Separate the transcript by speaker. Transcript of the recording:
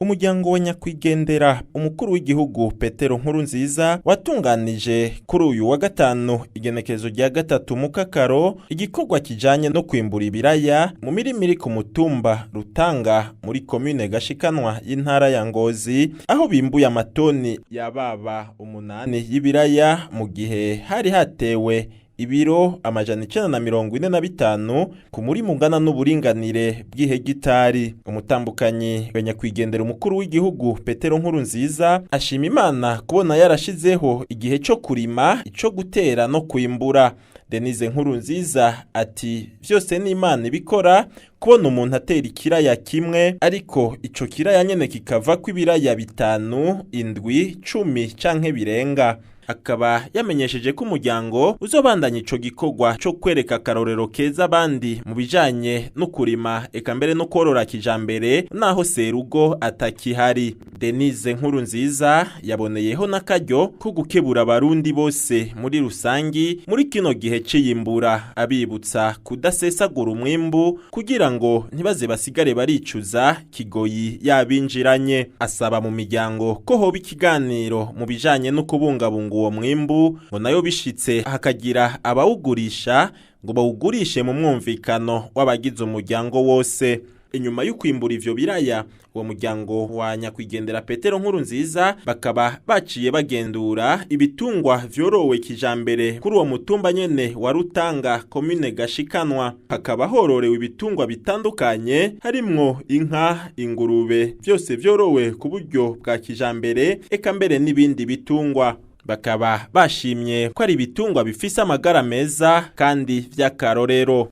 Speaker 1: Umuryango wa nyakwigendera umukuru w'igihugu Petero Nkurunziza watunganije kuri uyu wa gatanu igenekerezo rya 3 Mukakaro igikorwa kijanye no kwimbura ibiraya mu mirima iri ku mutumba Rutanga muri commune Gashikanwa y'intara ya Ngozi, aho bimbuye amatoni yababa 8 y'ibiraya mu gihe hari hatewe ibiro 945 ku muri mungana n'uburinganire bw'ihegitari. Umutambukanyi wa nyakwigendera umukuru w'igihugu Petero Nkurunziza ashima Imana kubona yarashizeho igihe cyo kurima, ico gutera no kwimbura. Denise Nkurunziza ati vyose ni Imana ibikora, kubona umuntu atera ikiraya kimwe ariko ico kiraya nyene kikava kw'ibiraya 5, 7, 10 canke birenga. Akaba yamenyesheje ko umuryango uzobandanya ico gikorwa cyo kwereka akarorero keza abandi mu bijanye no kurima eka mbere no korora kijambere naho serugo atakihari. Denise Nkurunziza yaboneyeho n'akaryo ko gukebura abarundi bose muri rusangi muri kino gihe ciyimbura, abibutsa kudasesagura umwimbu kugira ngo ntibaze basigare baricuza kigoyi yabinjiranye. Asaba mu miryango ko hoba ikiganiro mu bijanye no kubungabunga uwo mwimbu, ngo nayo bishitse hakagira abawugurisha ngo bawugurishe mu mwumvikano w'abagize umuryango wose. Inyuma y'ukwimbura ivyo biraya, uwo muryango wa nyakwigendera Petero Nkurunziza bakaba baciye bagendura ibitungwa vyorowe kijambere kuri uwo mutumba nyene wa Rutanga commune Gashikanwa. Hakaba hororewe ibitungwa bitandukanye harimwo inka, ingurube, vyose vyorowe ku buryo bwa kijambere eka mbere n'ibindi bitungwa. Bakaba bashimye ko ari ibitungwa bifise amagara meza kandi vy'akarorero.